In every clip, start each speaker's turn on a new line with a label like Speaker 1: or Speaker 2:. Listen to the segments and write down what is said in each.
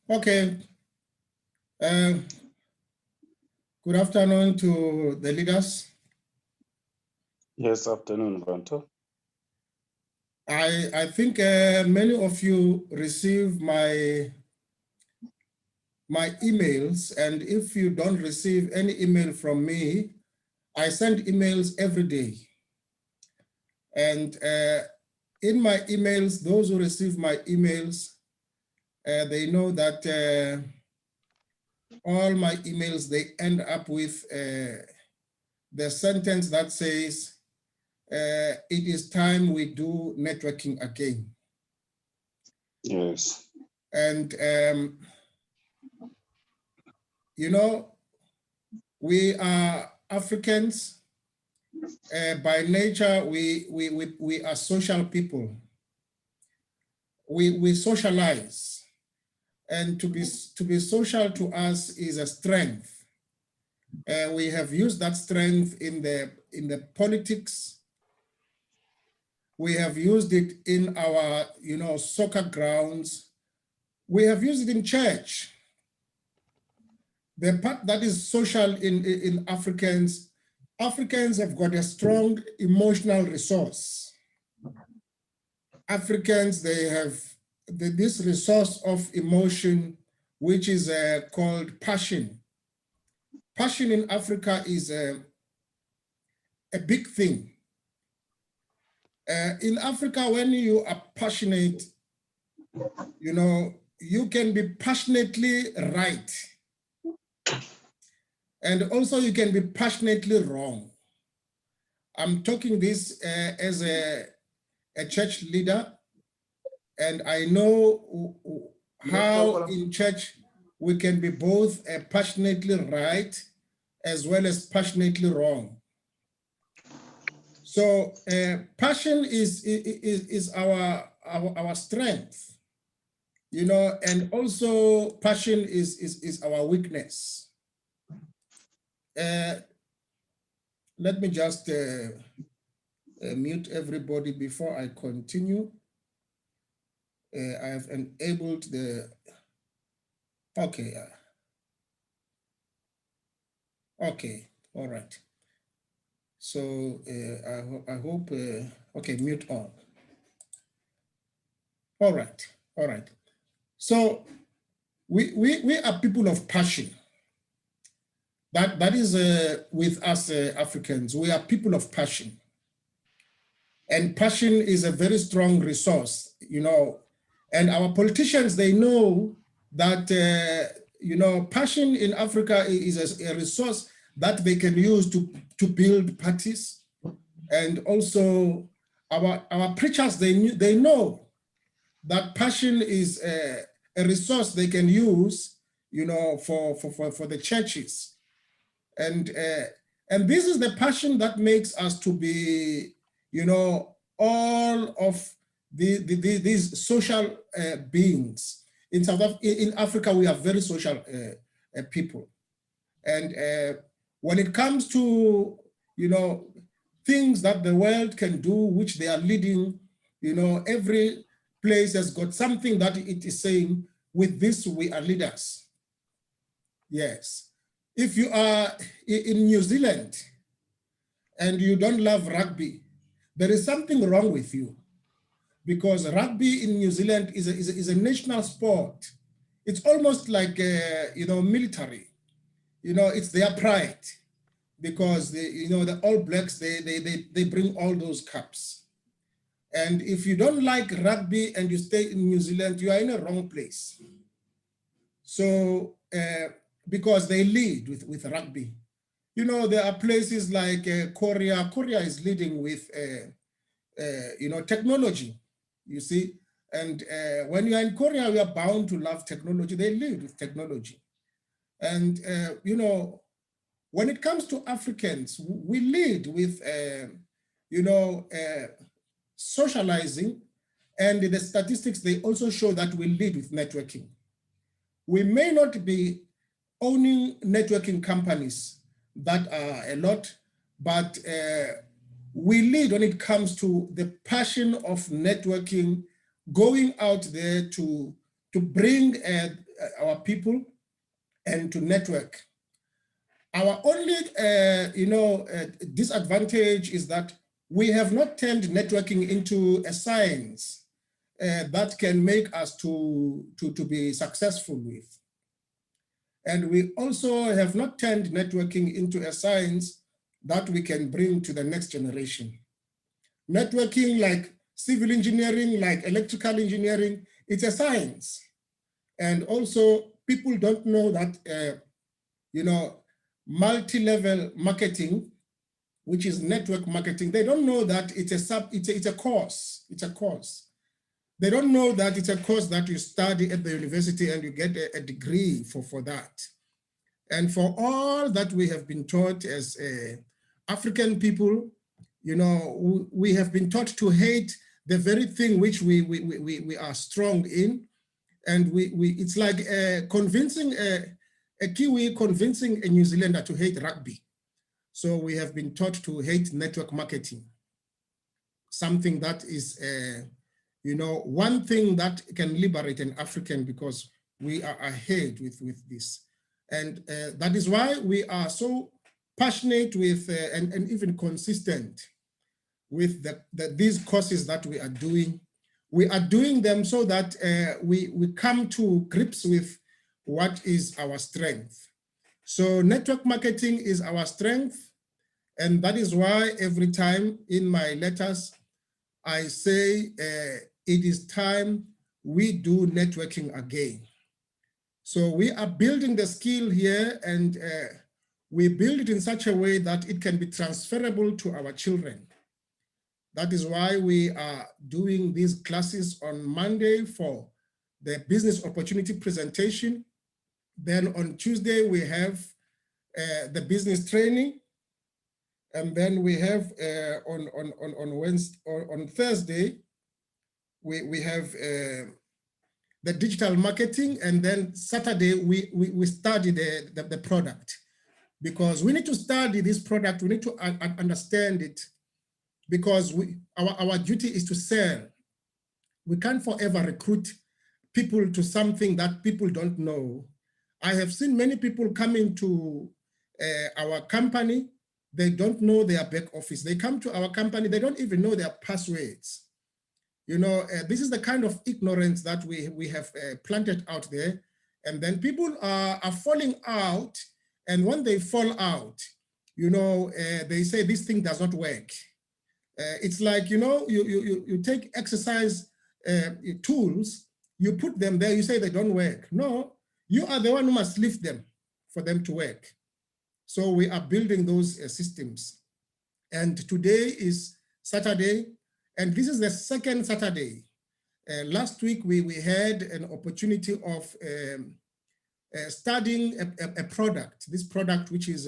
Speaker 1: Okay. Good afternoon to the leaders.
Speaker 2: Yes, afternoon, Vanto.
Speaker 1: I think many of you receive my emails, and if you don't receive any email from me, I send emails every day. And in my emails, those who receive my emails, they know that all my emails, they end up with the sentence that says, it is time we do networking again.
Speaker 2: Yes.
Speaker 1: And, you know, we are Africans. By nature, we are social people. We socialize. And to be social to us is a strength. We have used that strength in the politics. We have used it in our, soccer grounds. We have used it in church. The part that is social in Africans have got a strong emotional resource. Africans, they have this resource of emotion, which is called passion. Passion in Africa is a big thing. In Africa, when you are passionate, you can be passionately right. And also you can be passionately wrong. I'm talking this as a church leader, and I know how in church we can be both passionately right as well as passionately wrong. So passion is our strength, and also passion is our weakness. Let me just mute everybody before I continue. I have enabled the, okay. Okay, all right. So I hope, okay, mute on. All right. So we are people of passion. That is with us Africans, we are people of passion. And passion is a very strong resource, and our politicians, they know that, passion in Africa is a resource that they can use to build parties. And also our preachers, they know that passion is a resource they can use, for the churches. And this is the passion that makes us to be, all of these social beings. In Africa, we are very social people. And when it comes to, things that the world can do, which they are leading, every place has got something that it is saying, with this, we are leaders. Yes. If you are in New Zealand and you don't love rugby, there is something wrong with you, because rugby in New Zealand is a national sport. It's almost like, military. It's their pride, because the All Blacks, they bring all those cups. And if you don't like rugby and you stay in New Zealand, you are in a wrong place. So, because they lead with rugby. There are places like Korea. Korea is leading with, technology, you see. And when you are in Korea, you are bound to love technology. They lead with technology. And, when it comes to Africans, we lead with, socializing. And the statistics, they also show that we lead with networking. We may not be owning networking companies that are a lot, but we lead when it comes to the passion of networking, going out there to bring our people and to network. Our only disadvantage is that we have not turned networking into a science that can make us to be successful with. And we also have not turned networking into a science that we can bring to the next generation. Networking, like civil engineering, like electrical engineering, it's a science. And also people don't know that, multi-level marketing, which is network marketing, they don't know that it's a course. It's a course. They don't know that it's a course that you study at the university and you get a degree for that. And for all that we have been taught as African people, we have been taught to hate the very thing which we are strong in. And it's like convincing a Kiwi convincing a New Zealander to hate rugby. So we have been taught to hate network marketing, something that is, one thing that can liberate an African, because we are ahead with this. And that is why we are so passionate with and even consistent with these courses that we are doing. We are doing them so that we come to grips with what is our strength. So network marketing is our strength. And that is why every time in my letters, I say it is time we do networking again. So we are building the skill here, and we build it in such a way that it can be transferable to our children. That is why we are doing these classes on Monday for the business opportunity presentation. Then on Tuesday, we have the business training. And then we have on Wednesday, or on Thursday, we have the digital marketing. And then Saturday, we study the product, because we need to study this product. We need to understand it, because our duty is to sell. We can't forever recruit people to something that people don't know. I have seen many people coming to our company. They don't know their back office. They come to our company, they don't even know their passwords. This is the kind of ignorance that we have planted out there. And then people are falling out. And when they fall out, they say this thing does not work. It's like, you take exercise tools, you put them there, you say they don't work. No, you are the one who must lift them for them to work. So we are building those systems. And today is Saturday, and this is the second Saturday. Last week, we had an opportunity of studying a product, this product, which is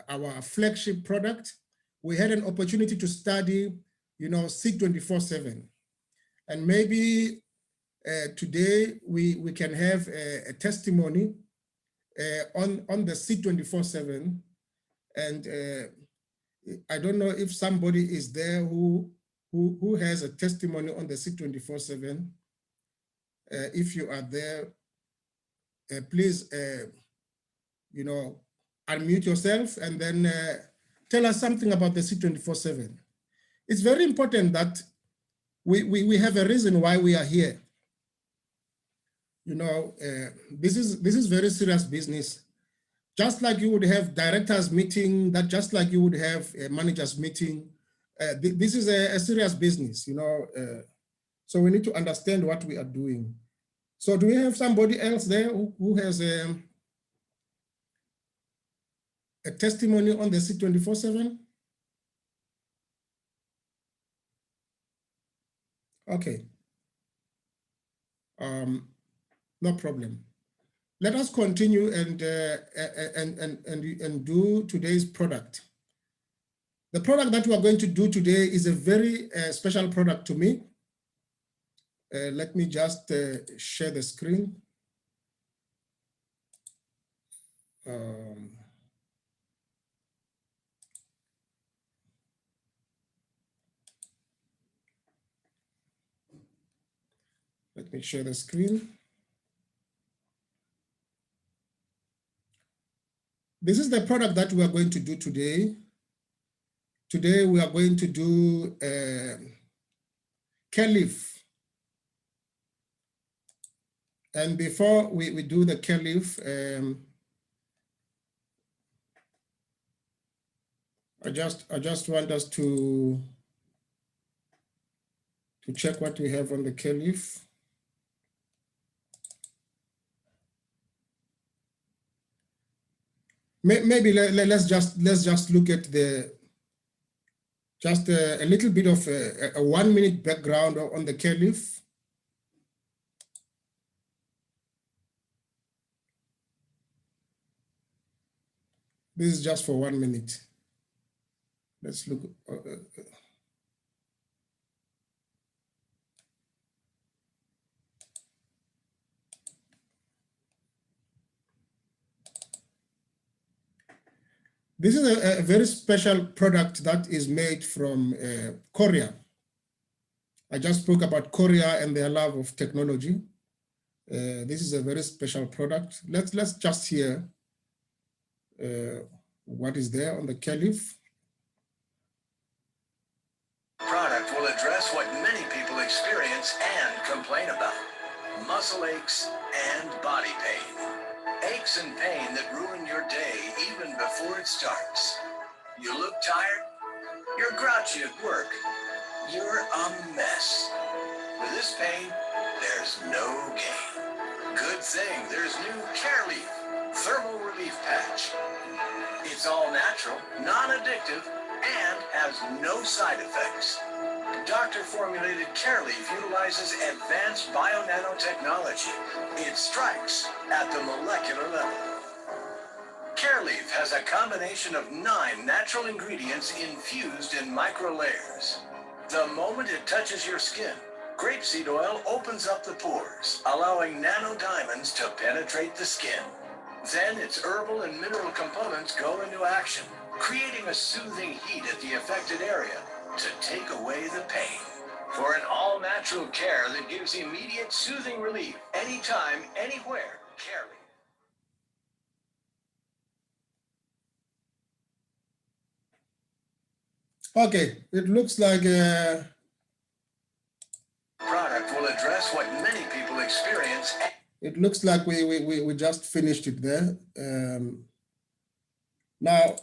Speaker 1: our flagship product. We had an opportunity to study, C24/7. And maybe today we can have a testimony on the C24/7. And I don't know if somebody is there who has a testimony on the C24/7. If you are there, please, unmute yourself and then tell us something about the C24/7. It's very important that we have a reason why we are here. This is very serious business. Just like you would have directors meeting, just like you would have a managers meeting, this is a serious business, so we need to understand what we are doing. So do we have somebody else there who has a testimony on the C24/7? Okay. No problem. Let us continue and do today's product. The product that we are going to do today is a very special product to me. Let me just share the screen. Let me share the screen. This is the product that we are going to do today. Today we are going to do Careleaf. And before we do the Careleaf, I just want us to check what we have on the Careleaf. Maybe let's just look at the a little bit of a 1 minute background on the Careleaf. This is just for 1 minute. Let's look. This is a very special product that is made from Korea. I just spoke about Korea and their love of technology. This is a very special product. Let's just hear what is there on the Careleaf.
Speaker 3: Product will address what many people experience and complain about: muscle aches and body pain. Aches and pain that ruin your day even before it starts. You look tired, you're grouchy at work, you're a mess. With this pain, there's no gain. Good thing there's new Careleaf Thermal Relief Patch. It's all natural, non-addictive, and has no side effects. Doctor-formulated Careleaf utilizes advanced bio-nanotechnology. It strikes at the molecular level. Careleaf has a combination of 9 natural ingredients infused in micro-layers. The moment it touches your skin, grapeseed oil opens up the pores, allowing nanodiamonds to penetrate the skin. Then its herbal and mineral components go into action, creating a soothing heat at the affected area to take away the pain. For an all-natural care that gives immediate soothing relief anytime, anywhere, Careleaf.
Speaker 1: Okay, it looks like
Speaker 3: Product will address what many people experience.
Speaker 1: It looks like we just finished it there. Now,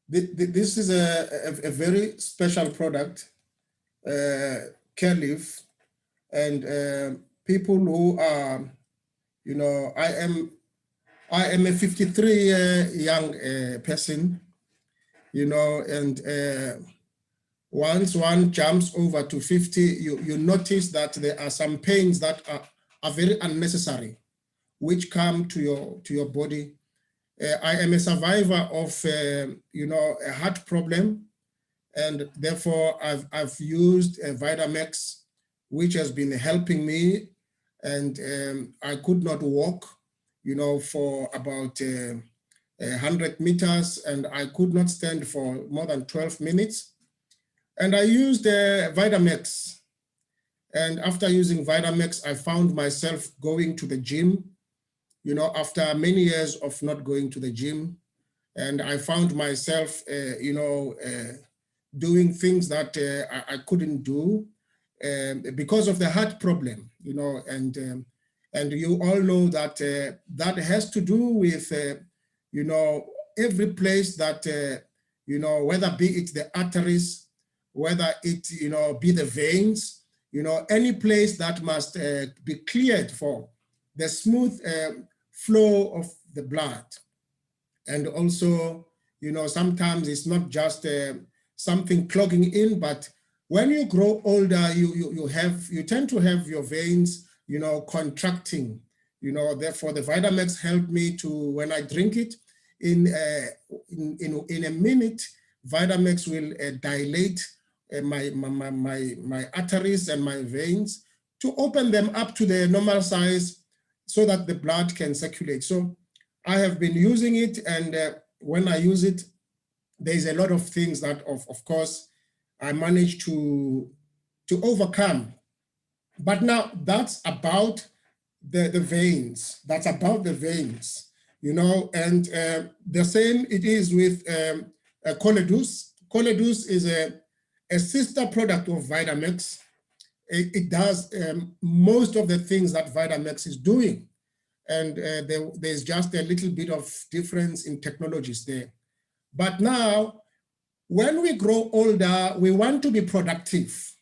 Speaker 1: this is a very special product, Careleaf, and people who are, you know, I am a 53 young person, you know, and once one jumps over to 50, you notice that there are some pains that are very unnecessary, which come to your body. I am a survivor of, you know, a heart problem, and therefore I've used Vitamex, which has been helping me, and I could not walk, you know, for about 100 meters, and I could not stand for more than 12 minutes. And I used Vitamex. And after using Vitamex, I found myself going to the gym, you know, after many years of not going to the gym. And I found myself, you know, doing things that I couldn't do because of the heart problem, you know, and you all know that that has to do with, you know, every place that, you know, whether be it the arteries, whether it, you know, be the veins, you know, any place that must be cleared for the smooth flow of the blood. And also, you know, sometimes it's not just something clogging in, but when you grow older, you tend to have your veins, you know, contracting, you know. Therefore the Vitamex helped me to, when I drink it, in a minute, Vitamex will dilate my arteries and my veins to open them up to the normal size so that the blood can circulate. So I have been using it, and when I use it, there's a lot of things that, of course, I managed to overcome. But now that's about the veins. That's about the veins. you know, and the same it is with Coledus. Coledus is a sister product of Vitamex. It does most of the things that Vitamex is doing. And there's just a little bit of difference in technologies there. But now, when we grow older, we want to be productive.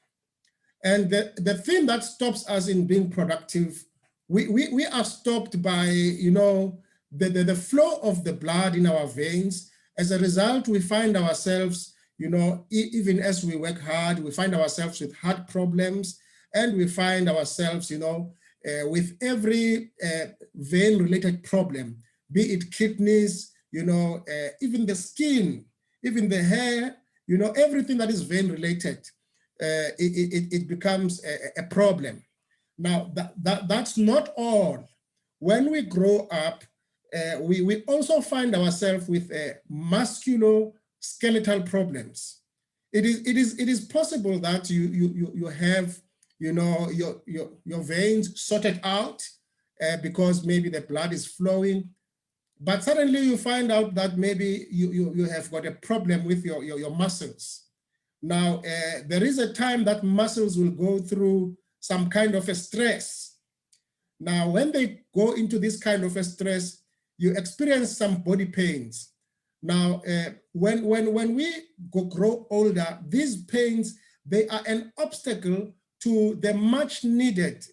Speaker 1: And the thing that stops us in being productive, we are stopped by, you know, the flow of the blood in our veins. As a result, we find ourselves, you know, even as we work hard, we find ourselves with heart problems, and we find ourselves, you know, with every vein-related problem, be it kidneys, you know, even the skin, even the hair, you know, everything that is vein-related, it becomes a problem. Now, that's not all. When we grow up, we also find ourselves with musculoskeletal problems. It is possible that you have, you know, your veins sorted out because maybe the blood is flowing, but suddenly you find out that maybe you have got a problem with your muscles. Now, there is a time that muscles will go through some kind of a stress. Now, when they go into this kind of a stress, you experience some body pains. Now, when we grow older, these pains, they are an obstacle to the much needed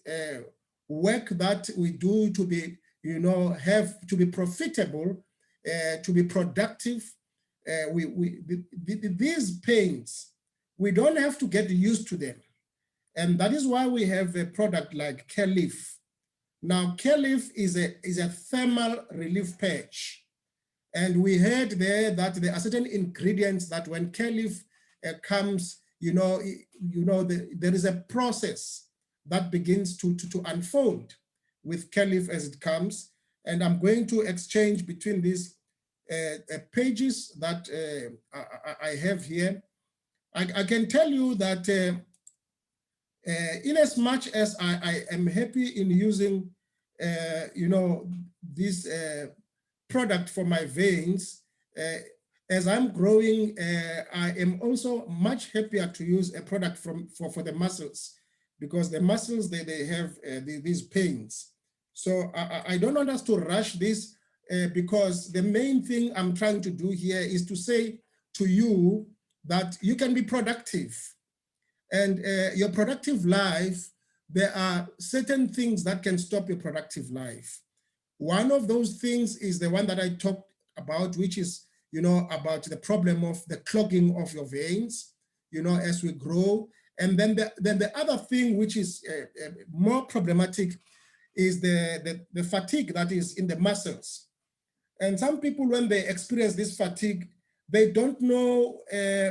Speaker 1: work that we do to be, you know, have to be profitable, to be productive. These pains, we don't have to get used to them. And that is why we have a product like Careleaf. Now, Careleaf is a thermal relief patch. And we heard there that there are certain ingredients that when Careleaf comes, there is a process that begins to unfold with Careleaf as it comes. And I'm going to exchange between these pages that I have here. I can tell you that in as much as I am happy in using, this product for my veins, as I'm growing, I am also much happier to use a product for the muscles, because the muscles, they have these pains. So I don't want us to rush this because the main thing I'm trying to do here is to say to you that you can be productive. And your productive life, there are certain things that can stop your productive life. One of those things is the one that I talked about, which is, about the problem of the clogging of your veins, as we grow. And then the other thing, which is more problematic, is the fatigue that is in the muscles. And some people, when they experience this fatigue, they don't know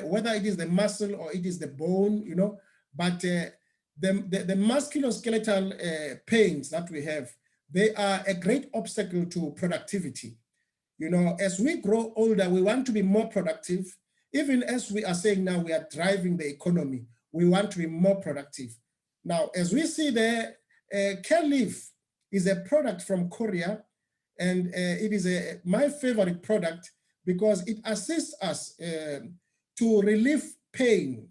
Speaker 1: whether it is the muscle or it is the bone, but the musculoskeletal pains that we have, they are a great obstacle to productivity. As we grow older, we want to be more productive. Even as we are saying now, we are driving the economy, we want to be more productive. Now, as we see there, Careleaf is a product from Korea, and it is my favorite product because it assists us to relieve pain.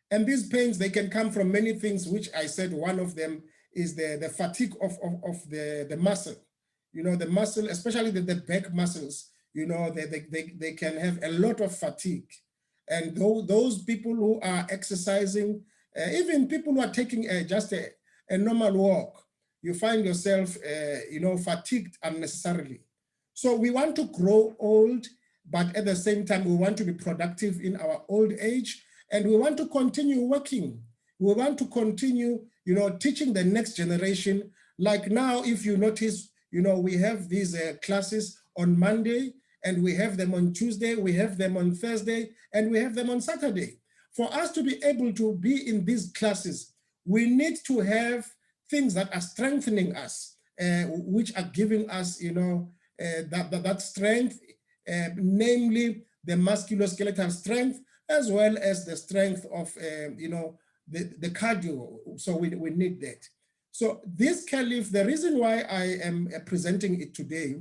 Speaker 1: And these pains, they can come from many things, which I said one of them is the fatigue of the muscle. The muscle, especially the back muscles, they can have a lot of fatigue. And those people who are exercising, even people who are taking just a normal walk, you find yourself, fatigued unnecessarily. So we want to grow old, but at the same time, we want to be productive in our old age, and we want to continue working. We want to continue, teaching the next generation. Like now, if you notice, we have these classes on Monday, and we have them on Tuesday, we have them on Thursday, and we have them on Saturday. For us to be able to be in these classes, we need to have things that are strengthening us, which are giving us, that strength, namely the musculoskeletal strength, as well as the strength of, the cardio. So we need that. So this Careleaf, the reason why I am presenting it today,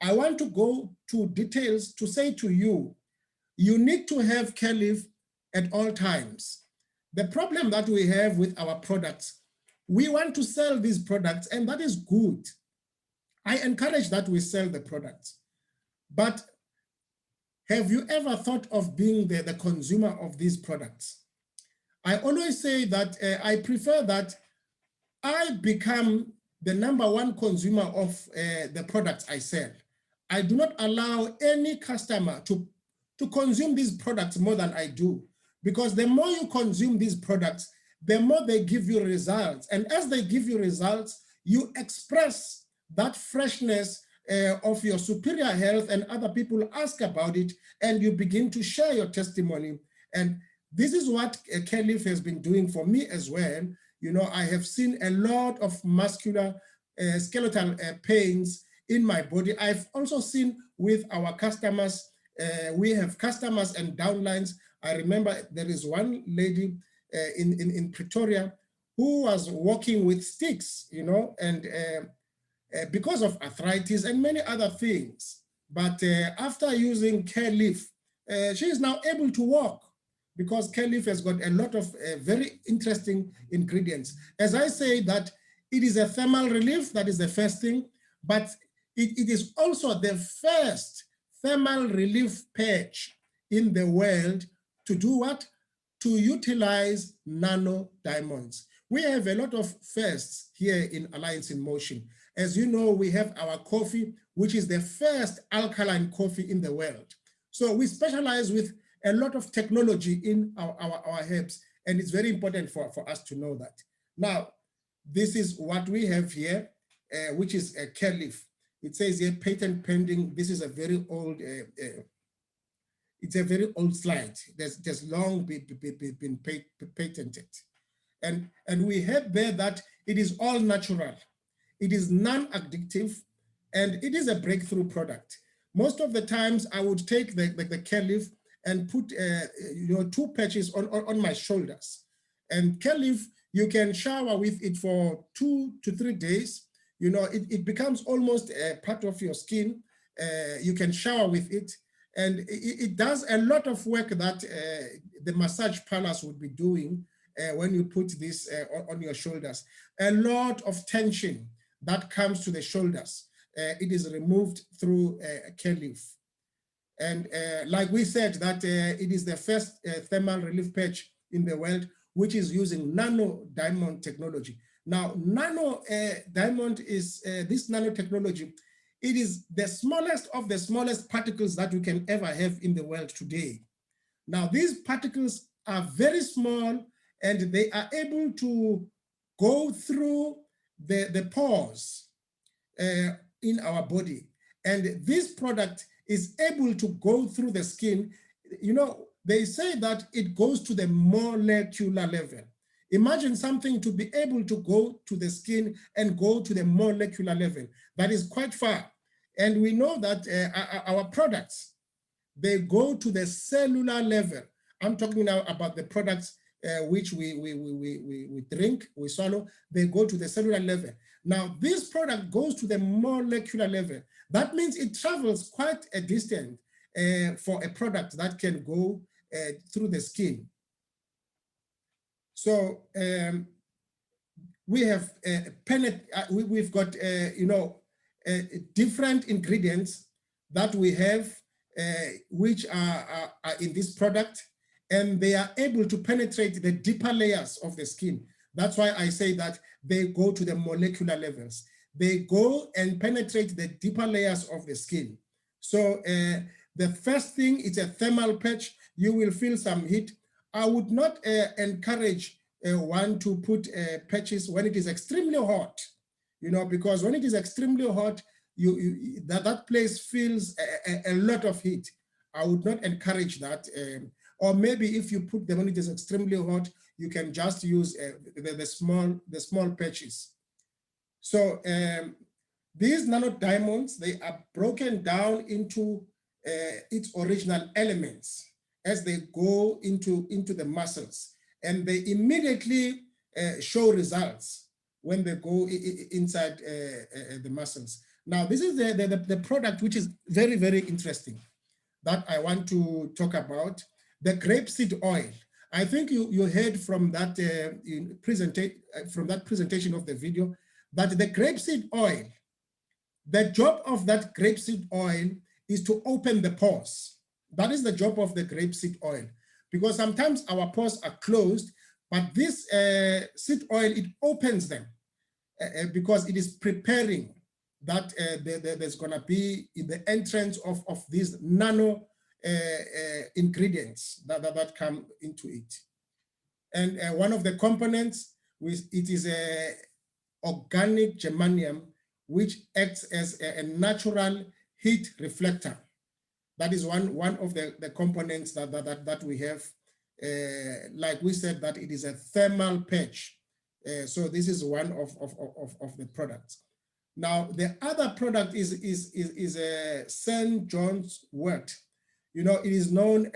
Speaker 1: I want to go to details to say to you, you need to have Careleaf at all times. The problem that we have with our products, we want to sell these products, and that is good. I encourage that we sell the products. But have you ever thought of being the consumer of these products? I always say that I prefer that I become the #1 consumer of the products I sell. I do not allow any customer to consume these products more than I do, because the more you consume these products, the more they give you results. And as they give you results, you express that freshness of your superior health, and other people ask about it, and you begin to share your testimony. And this is what Careleaf has been doing for me as well. You know, I have seen a lot of muscular skeletal pains in my body. I've also seen with our customers, we have customers and downlines. I remember there is one lady in Pretoria who was walking with sticks, you know, and because of arthritis and many other things. But after using Careleaf, she is now able to walk, because Careleaf has got a lot of very interesting ingredients. As I say, that it is a thermal relief, that is the first thing, but it is also the first thermal relief patch in the world to do what? To utilize nano diamonds. We have a lot of firsts here in Alliance in Motion. As you know, we have our coffee, which is the first alkaline coffee in the world. So we specialize with a lot of technology in our herbs, and it's very important for us to know that. Now, this is what we have here, which is a Careleaf. It says here, patent pending. This is a very old, it's a very old slide. There's long been patented. And we have there that it is all natural. It is non-addictive, and it is a breakthrough product. Most of the times I would take the Careleaf and put 2 patches on my shoulders. And Careleaf, you can shower with it for 2 to 3 days. You know, it becomes almost a part of your skin. You can shower with it, and it does a lot of work that the massage parlors would be doing when you put this on your shoulders. A lot of tension that comes to the shoulders, it is removed through Careleaf. And like we said, that it is the first thermal relief patch in the world, which is using nano diamond technology. Now, nano diamond is this nanotechnology. It is the smallest of the smallest particles that you can ever have in the world today. Now, these particles are very small, and they are able to go through the pores in our body. And this product is able to go through the skin. You know, they say that it goes to the molecular level. Imagine something to be able to go to the skin and go to the molecular level. That is quite far. And we know that our products, they go to the cellular level. I'm talking now about the products which we drink, we swallow, they go to the cellular level. Now, this product goes to the molecular level. That means it travels quite a distance for a product that can go through the skin. So we have we've got different ingredients that we have which are in this product, and they are able to penetrate the deeper layers of the skin. That's why I say that they go to the molecular levels. They go and penetrate the deeper layers of the skin. So the first thing, it's a thermal patch. You will feel some heat. I would not encourage one to put patches when it is extremely hot, because when it is extremely hot, that place feels a lot of heat. I would not encourage that. Or maybe if you put them when it is extremely hot, you can just use the small patches. So these nano diamonds, they are broken down into its original elements as they go into the muscles, and they immediately show results when they go inside the muscles. Now, this is the product which is very, very interesting that I want to talk about, the grapeseed oil. I think you heard from that presentation of the video that the grapeseed oil, the job of that grapeseed oil is to open the pores. That is the job of the grapeseed oil, because sometimes our pores are closed, but this seed oil, it opens them because it is preparing that there's gonna be in the entrance of these nano ingredients that come into it. And one of the components, it is a organic germanium, which acts as a natural heat reflector. That is one of the components that we have. Like we said, that it is a thermal patch. So this is one of the products. Now, the other product is St. John's wort. You know, it is known,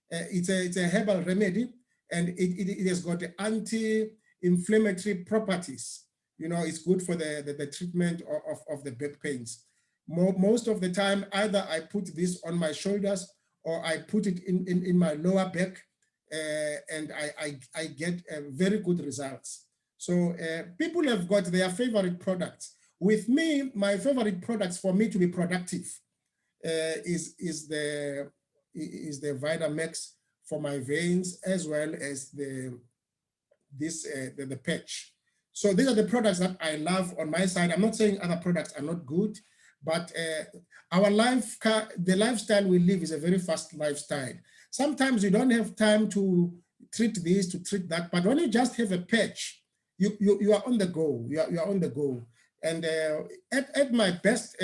Speaker 1: it's a herbal remedy, and it has got anti-inflammatory properties. You know, it's good for the treatment of the back pains. Most of the time, either I put this on my shoulders or I put it in my lower back, and I get very good results. So people have got their favorite products. With me, my favorite products for me to be productive is the Vitamax for my veins, as well as the patch. So these are the products that I love on my side. I'm not saying other products are not good, but the lifestyle we live is a very fast lifestyle. Sometimes you don't have time to treat this, to treat that, but when you just have a patch, you are on the go. You are on the go. And at my best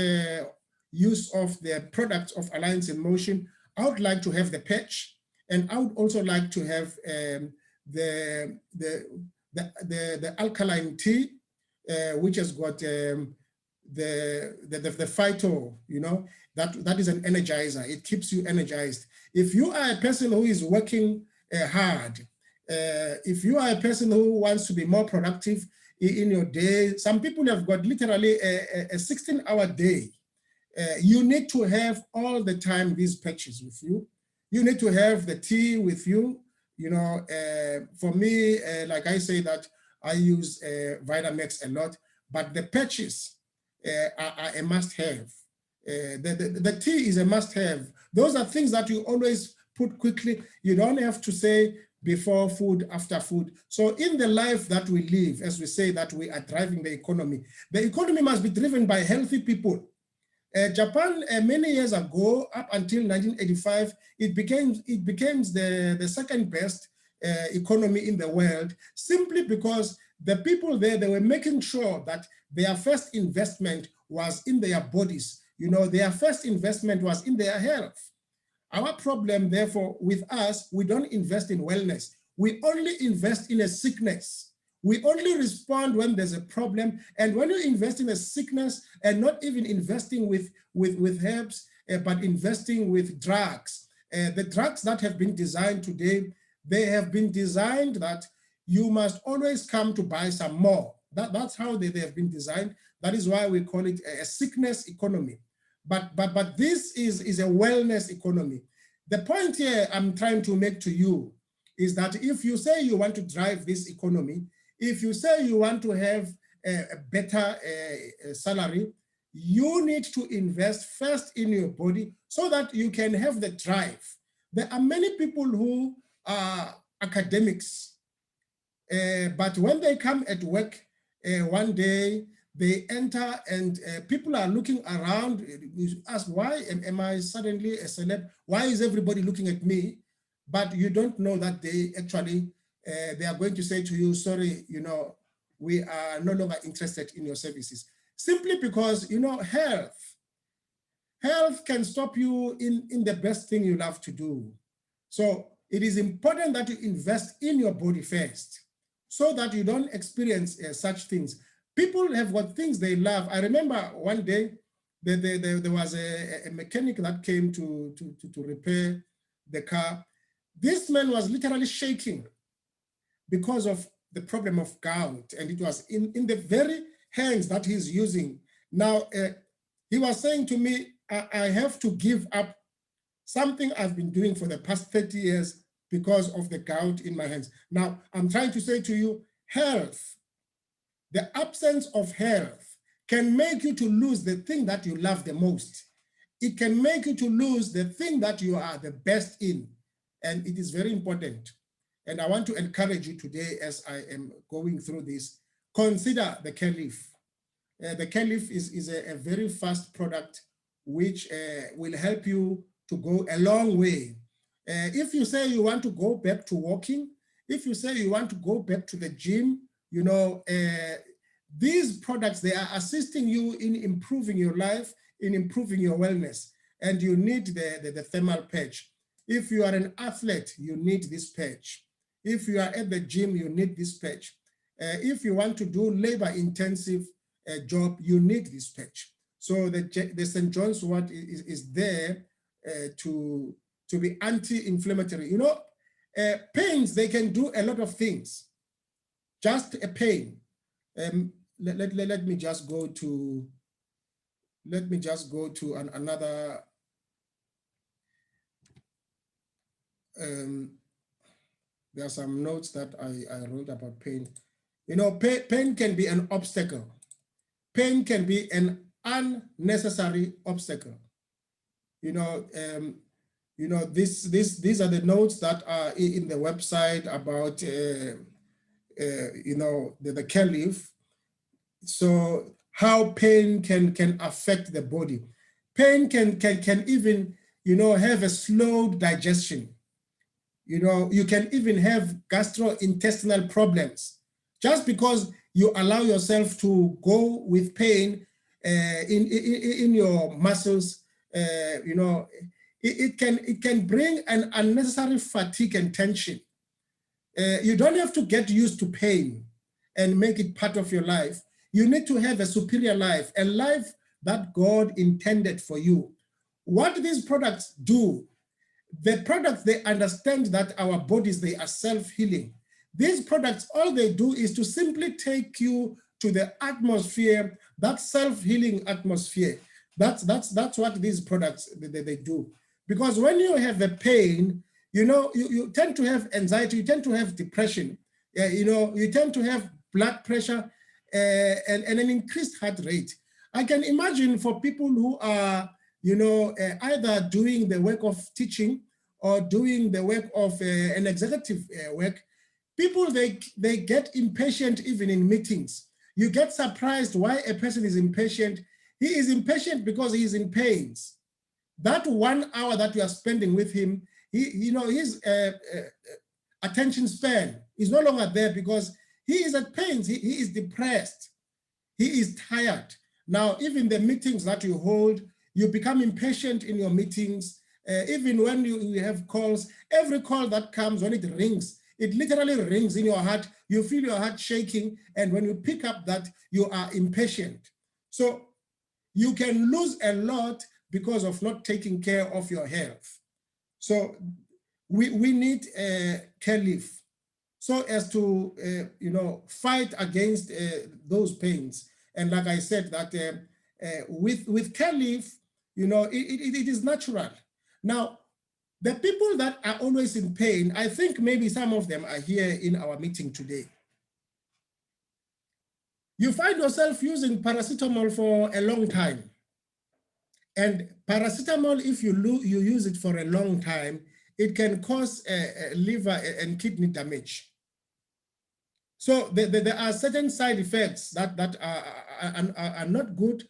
Speaker 1: use of the products of Alliance in Motion, I would like to have the patch, and I would also like to have the alkaline tea, which has got the phyto, you know, that is an energizer. It keeps you energized. If you are a person who is working hard, if you are a person who wants to be more productive in your day, some people have got literally a 16-hour day. You need to have all the time these patches with you. You need to have the tea with you. You know, for me, like I say that I use Vitamax a lot, but the patches are a must-have. The tea is a must-have. Those are things that you always put quickly. You don't have to say before food, after food. So in the life that we live, as we say that we are driving the economy must be driven by healthy people. Japan, many years ago, up until 1985, it became the second best economy in the world, simply because the people there, they were making sure that their first investment was in their bodies. You know, their first investment was in their health. Our problem, therefore, with us, we don't invest in wellness. We only invest in a sickness. We only respond when there's a problem. And when you invest in a sickness and not even investing with herbs, but investing with drugs, the drugs that have been designed today, they have been designed that you must always come to buy some more. That's how they have been designed. That is why we call it a sickness economy. But this is a wellness economy. The point here I'm trying to make to you is that if you say you want to drive this economy, if you say you want to have a better salary, you need to invest first in your body so that you can have the drive. There are many people who are academics, but when they come at work one day, they enter and people are looking around. You ask, why am I suddenly a celeb? Why is everybody looking at me? But you don't know that they actually, they are going to say to you, sorry, you know, we are no longer interested in your services. Simply because, you know, health can stop you in the best thing you love to do. So it is important that you invest in your body first so that you don't experience such things. People have got things they love. I remember one day there was a mechanic that came to repair the car. This man was literally shaking because of the problem of gout, and it was in the very hands that he's using Now, he was saying to me, I have to give up something I've been doing for the past 30 years because of the gout in my hands. Now, I'm trying to say to you, health, the absence of health can make you to lose the thing that you love the most. It can make you to lose the thing that you are the best in. And it is very important. And I want to encourage you today as I am going through this, consider the Careleaf. The Careleaf is a very fast product which will help you to go a long way. If you say you want to go back to walking, if you say you want to go back to the gym, you know, these products, they are assisting you in improving your life, in improving your wellness, and you need the thermal patch. If you are an athlete, you need this patch. If you are at the gym, you need this patch. If you want to do labor-intensive job, you need this patch. So the St. John's wort is there to be anti-inflammatory. You know, pains, they can do a lot of things. Just a pain. Let me just go to another. There are some notes that I wrote about pain. You know, pain can be an obstacle. Pain can be an unnecessary obstacle. You know, these are the notes that are in the website about you know, the Careleaf. So how pain can affect the body. Pain can even, you know, have a slowed digestion. You know, you can even have gastrointestinal problems just because you allow yourself to go with pain in your muscles. You know, it can bring an unnecessary fatigue and tension. You don't have to get used to pain and make it part of your life. You need to have a superior life, a life that God intended for you. What these products do, the products, they understand that our bodies, they are self-healing. These products, all they do is to simply take you to the atmosphere, that self-healing atmosphere. That's what these products, they do. Because when you have a pain, you know, you tend to have anxiety, you tend to have depression, you know, you tend to have blood pressure and an increased heart rate. I can imagine for people who are, you know, either doing the work of teaching or doing the work of an executive work, people, they get impatient even in meetings. You get surprised why a person is impatient. He is impatient because he is in pains. That 1 hour that you are spending with him, you know, his attention span is no longer there because he is at pains, he is depressed, he is tired. Now, even the meetings that you hold, you become impatient in your meetings. Even when you have calls, every call that comes, when it rings, it literally rings in your heart. You feel your heart shaking. And when you pick up that, you are impatient. So you can lose a lot because of not taking care of your health. So we need Careleaf so as to, you know, fight against those pains. And like I said, that with Careleaf, you know, it is natural. Now, the people that are always in pain, I think maybe some of them are here in our meeting today. You find yourself using paracetamol for a long time. And paracetamol, if you use it for a long time, it can cause liver and kidney damage. So there are certain side effects that are not good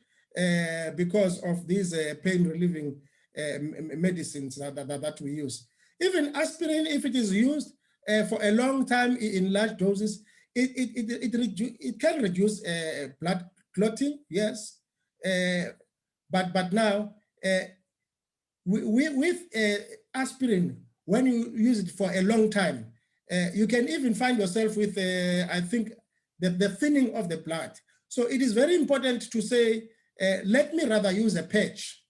Speaker 1: because of these pain relieving medicines that we use. Even aspirin, if it is used for a long time in large doses, it can reduce blood clotting, yes. But now, with aspirin, when you use it for a long time, you can even find yourself with, I think, the thinning of the blood. So it is very important to say, let me rather use a patch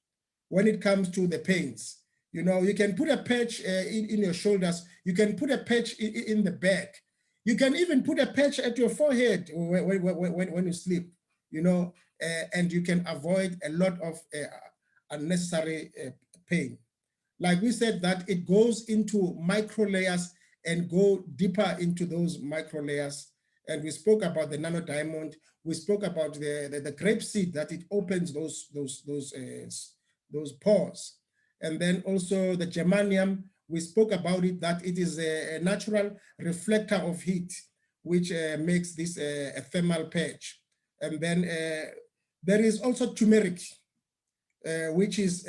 Speaker 1: when it comes to the pains. You know, you can put a patch in your shoulders. You can put a patch in the back. You can even put a patch at your forehead when you sleep. you know, and you can avoid a lot of unnecessary pain. Like we said, that it goes into micro layers and go deeper into those micro layers. And we spoke about the nano diamond. We spoke about the grape seed, that it opens those pores. And then also the germanium, we spoke about it, that it is a natural reflector of heat, which makes this a thermal patch. And then there is also turmeric, which is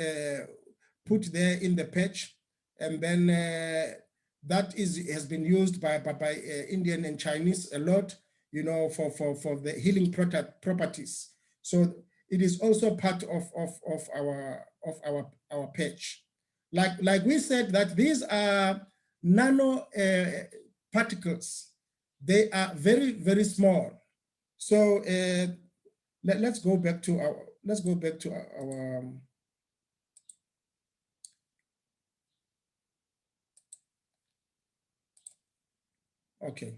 Speaker 1: put there in the patch. And then that has been used by Indian and Chinese a lot, you know, for the healing properties. So it is also part of our patch. Like we said, that these are nano particles. They are very, very small. So let's go back to our okay.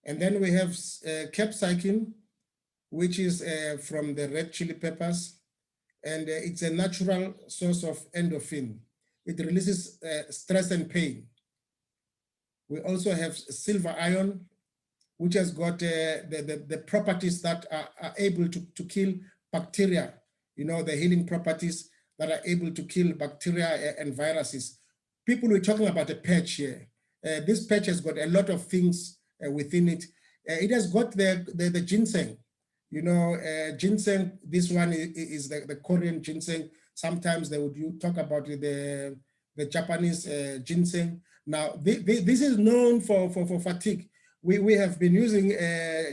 Speaker 1: And then we have capsicum, which is from the red chili peppers. And it's a natural source of endorphin. It releases stress and pain. We also have silver iron, which has got the properties that are able to kill bacteria, you know, the healing properties that are able to kill bacteria and viruses. People were talking about a patch here. This patch has got a lot of things within it. It has got the ginseng. You know, ginseng, this one is the Korean ginseng. Sometimes they would talk about the Japanese ginseng. Now, this is known for fatigue. We have been using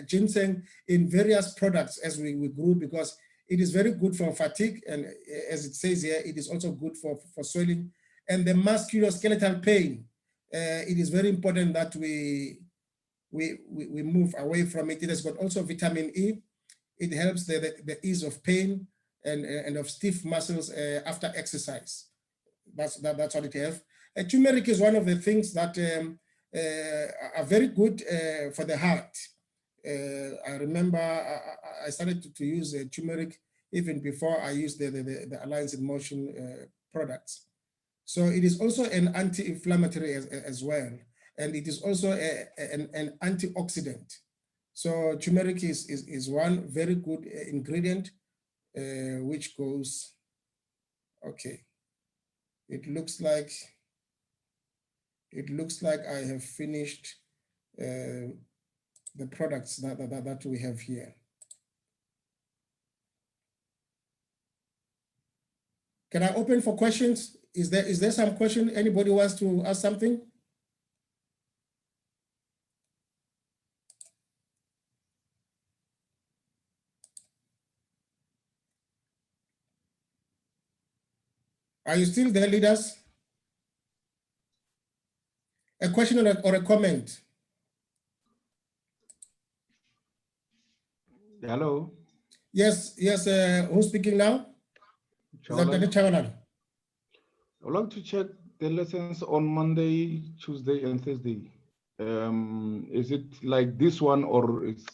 Speaker 1: ginseng in various products as we grew, because it is very good for fatigue. And as it says here, it is also good for swelling. And the musculoskeletal pain, it is very important that we move away from it. It has got also vitamin E. It helps the ease of pain and of stiff muscles after exercise. That's what it has. Turmeric is one of the things that are very good for the heart. I remember I started to use turmeric even before I used the Alliance in Motion products. So it is also an anti-inflammatory as well. And it is also an antioxidant. So turmeric is one very good ingredient, which goes, okay. It looks like I have finished the products that we have here. Can I open for questions? Is there some question? Anybody wants to ask something? Are you still there, leaders? A question or a comment?
Speaker 4: Hello.
Speaker 1: Yes. Who's speaking now? Is that Dr. Chawalan?
Speaker 4: I'd like to check the lessons on Monday, Tuesday, and Thursday. Is it like this one or is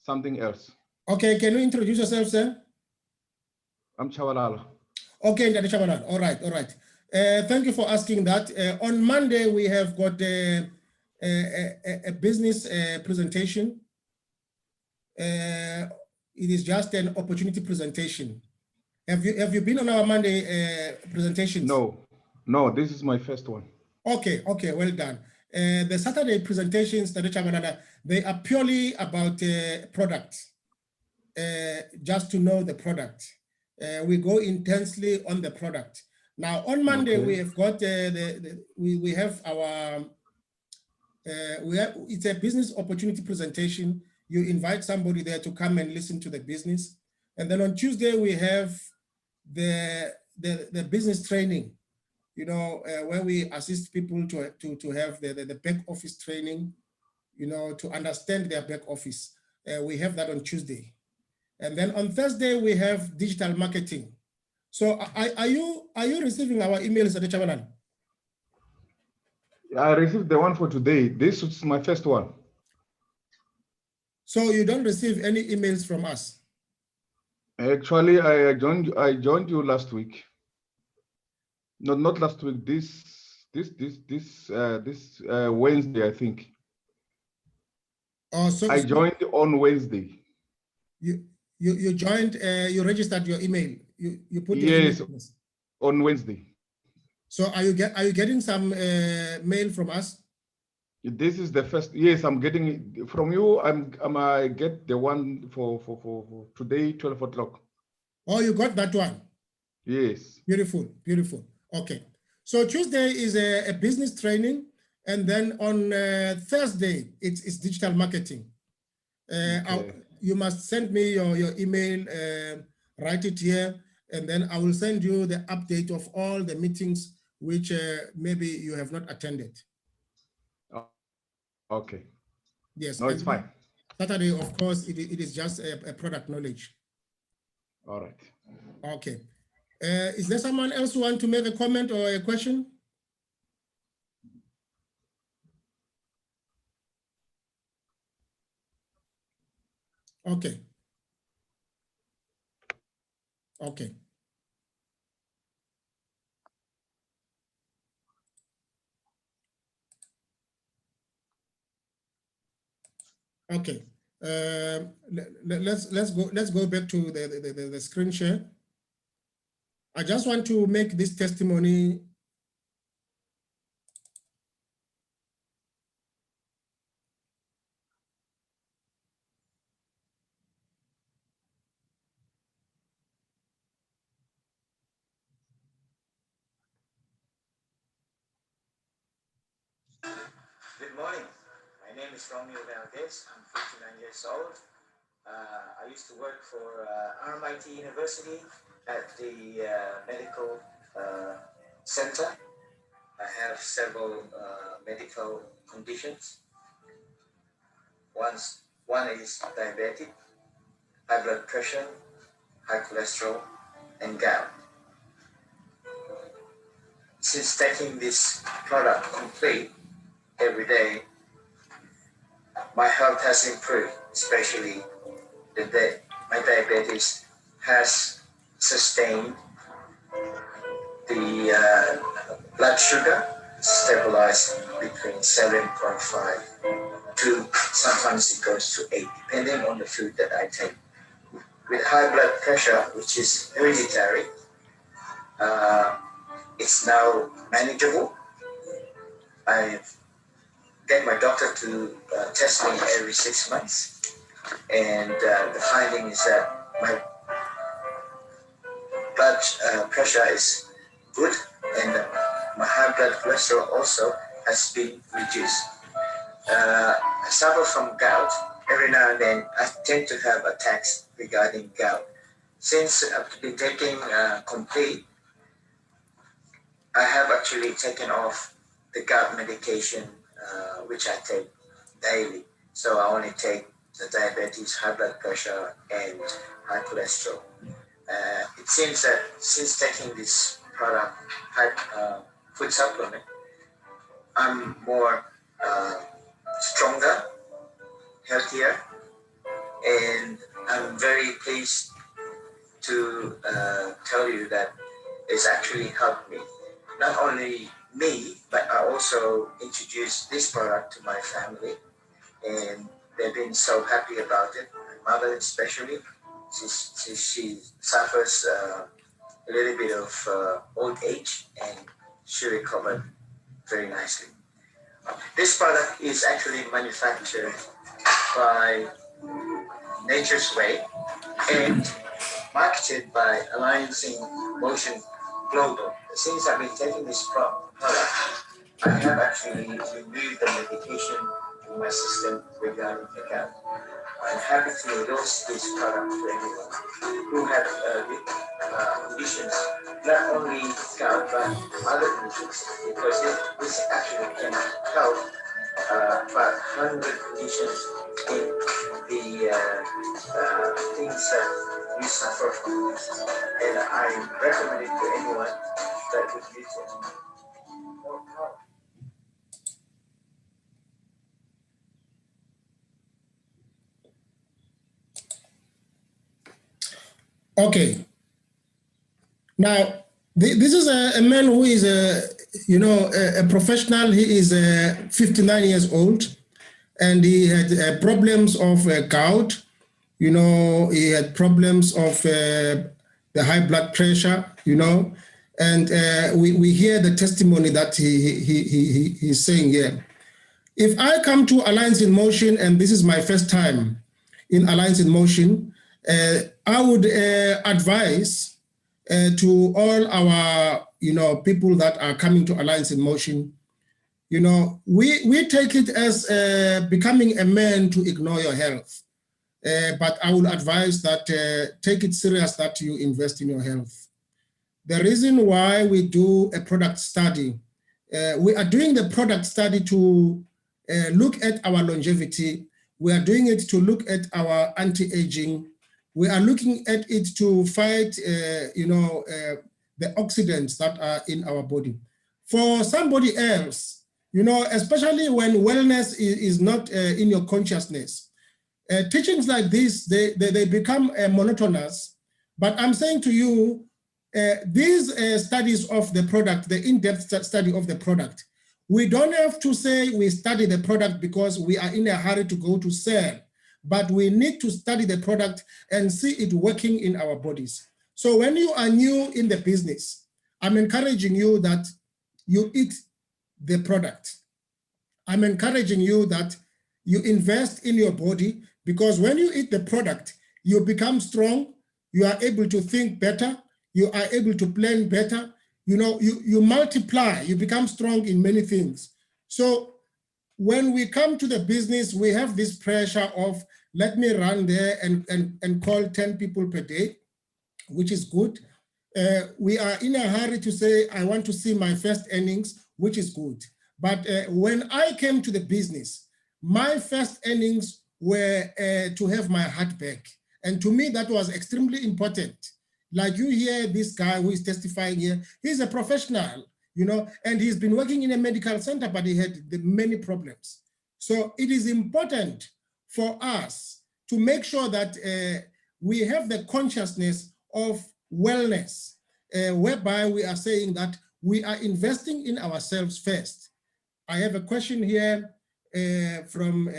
Speaker 4: something else?
Speaker 1: Okay, can you introduce yourself, sir?
Speaker 4: I'm Chawalala.
Speaker 1: Okay, Dr. Chawalan. All right. Thank you for asking that. On Monday, we have got a business presentation. It is just an opportunity presentation. Have you been on our Monday presentations?
Speaker 4: No, this is my first one.
Speaker 1: Okay, well done. The Saturday presentations, Dr. Chawalan, they are purely about product, just to know the product. We go intensely on the product. Now on Monday, okay, we have got we have our it's a business opportunity presentation. You invite somebody there to come and listen to the business, and then on Tuesday we have the business training. You know, where we assist people to have the back office training. You know, to understand their back office. We have that on Tuesday. And then on Thursday, we have digital marketing. So are you receiving our emails at the Chabalan?
Speaker 4: I received the one for today. This is my first one.
Speaker 1: So you don't receive any emails from us?
Speaker 4: Actually, I joined you last week. No, not last week. This Wednesday, I think.
Speaker 1: Oh, so
Speaker 4: I joined on Wednesday.
Speaker 1: You joined. You registered your email. You put your
Speaker 4: Yes,
Speaker 1: email.
Speaker 4: on Wednesday.
Speaker 1: So are you getting some mail from us?
Speaker 4: This is the first. Yes, I'm getting it from you. I get the one for today, 12 o'clock.
Speaker 1: Oh, you got that one.
Speaker 4: Yes.
Speaker 1: Beautiful, beautiful. Okay. So Tuesday is a business training, and then on Thursday it's digital marketing.
Speaker 4: Okay.
Speaker 1: You must send me your email. Write it here, and then I will send you the update of all the meetings which maybe you have not attended.
Speaker 4: Okay.
Speaker 1: Yes.
Speaker 4: No, it's
Speaker 1: and
Speaker 4: fine.
Speaker 1: Saturday, of course, it is just a product knowledge.
Speaker 4: All right.
Speaker 1: Okay. Is there someone else who want to make a comment or a question? Okay. Okay. Okay. Let's go back to the screen share. I just want to make this testimony.
Speaker 5: Good morning. My name is Romeo Valdez. I'm 59 years old. I used to work for RMIT University at the medical center. I have several medical conditions. One is diabetic, high blood pressure, high cholesterol, and gout. Since taking this product complete every day, my health has improved, especially my diabetes has sustained. The blood sugar stabilized between 7.5 to sometimes it goes to 8, depending on the food that I take. With high blood pressure, which is hereditary, it's now manageable. I get my doctor to test me every 6 months, and the finding is that my blood pressure is good, and my high blood cholesterol also has been reduced. I suffer from gout. Every now and then, I tend to have attacks regarding gout. Since I've been taking complete, I have actually taken off the gout medication, which I take daily. So I only take the diabetes, high blood pressure, and high cholesterol. It seems that since taking this product, food supplement, I'm more stronger, healthier, and I'm very pleased to tell you that it's actually helped me. Not only me, but I also introduced this product to my family, and they've been so happy about it. My mother especially, she suffers a little bit of old age, and she recovered very nicely. This product is actually manufactured by Nature's Way and marketed by Alliancing Motion Global. Since I've been taking this product, I have actually removed the medication in my system regarding the gout. I'm happy to endorse this product to anyone who have conditions, not only gout, but other conditions, because this actually can help about 100 conditions in the things that you suffer from. And I recommend it to anyone that would use it. More power.
Speaker 1: Okay. Now, this is a man who is a professional. He is 59 years old, and he had problems of gout. You know, he had problems of the high blood pressure. You know, and we hear the testimony that he's saying here. If I come to Alliance in Motion, and this is my first time in Alliance in Motion, I would advise to all our, people that are coming to Alliance in Motion, we take it as becoming a man to ignore your health. But I would advise that take it serious that you invest in your health. The reason why we do a product study, we are doing the product study to look at our longevity. We are doing it to look at our anti-aging. We are looking at it to fight, the oxidants that are in our body. For somebody else, especially when wellness is not in your consciousness, teachings like this, they become monotonous. But I'm saying to you, these studies of the product, the in-depth study of the product, we don't have to say we study the product because we are in a hurry to go to sell, but we need to study the product and see it working in our bodies. So when you are new in the business, I'm encouraging you that you eat the product. I'm encouraging you that you invest in your body, because when you eat the product, you become strong, you are able to think better, you are able to plan better, you multiply, you become strong in many things. So when we come to the business, we have this pressure of, let me run there and call 10 people per day, which is good. We are in a hurry to say, I want to see my first earnings, which is good. But when I came to the business, my first earnings were to have my heart back. And to me, that was extremely important. Like you hear this guy who is testifying here, he's a professional, and he's been working in a medical center, but he had many problems. So it is important for us to make sure that we have the consciousness of wellness, whereby we are saying that we are investing in ourselves first. I have a question here from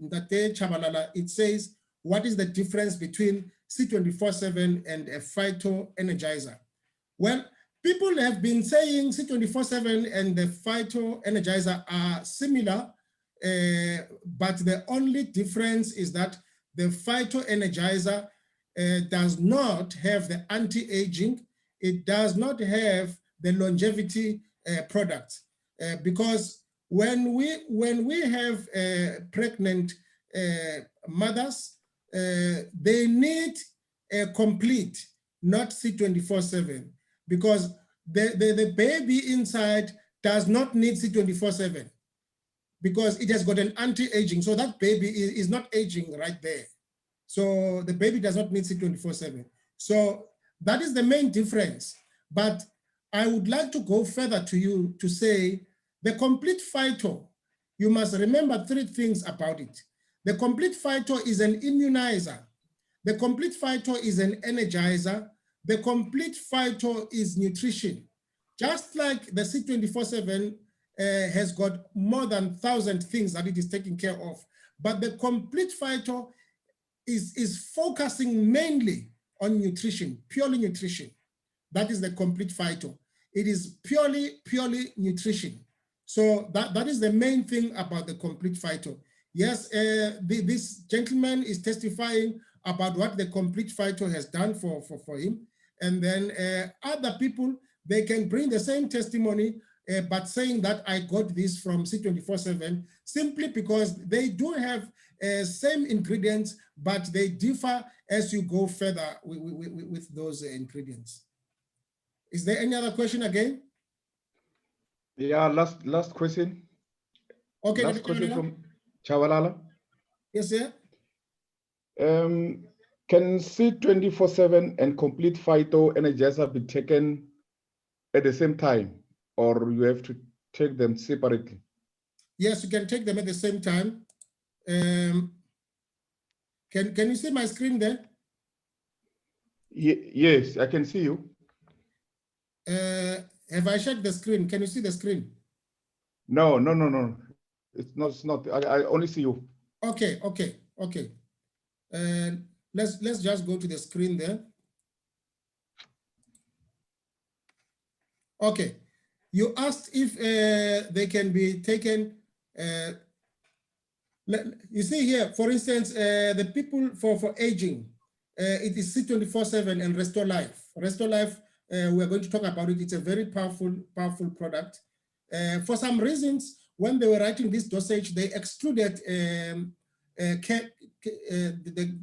Speaker 1: Ndate Chabalala. It says, what is the difference between C24/7 and a phyto energizer? Well, people have been saying C24/7 and the phyto energizer are similar, but the only difference is that the phyto energizer does not have the anti-aging. It does not have the longevity products, because when we have pregnant mothers, they need a complete, not C24/7, because the baby inside does not need C24/7 because it has got an anti-aging. So that baby is not aging right there. So the baby does not need C24/7. So that is the main difference. But I would like to go further to you to say the complete phyto, you must remember three things about it. The complete phyto is an immunizer. The complete phyto is an energizer. The complete phyto is nutrition. Just like the C24/7 has got more than 1,000 things that it is taking care of. But the complete phyto is focusing mainly on nutrition, purely nutrition. That is the complete phyto. It is purely nutrition. So that is the main thing about the complete phyto. Yes, this gentleman is testifying about what the complete phyto has done for him. And then other people, they can bring the same testimony, but saying that I got this from C24/7, simply because they do have same ingredients, but they differ as you go further with those ingredients. Is there any other question again?
Speaker 4: Yeah, last question.
Speaker 1: Okay.
Speaker 4: Last question from Chawalala.
Speaker 1: Yes, sir.
Speaker 4: Can C24/7 and complete phyto energizer be taken at the same time, or you have to take them separately?
Speaker 1: Yes, you can take them at the same time. Can you see my screen there?
Speaker 4: Yes, I can see you.
Speaker 1: Have I shared the screen? Can you see the screen?
Speaker 4: No. It's not. I only see you.
Speaker 1: Okay. Let's just go to the screen there. Okay. You asked if they can be taken. You see here, for instance, the people for aging, it is C24/7 and Restore Life. Restore Life, we're going to talk about it. It's a very powerful product. For some reasons, when they were writing this dosage, they excluded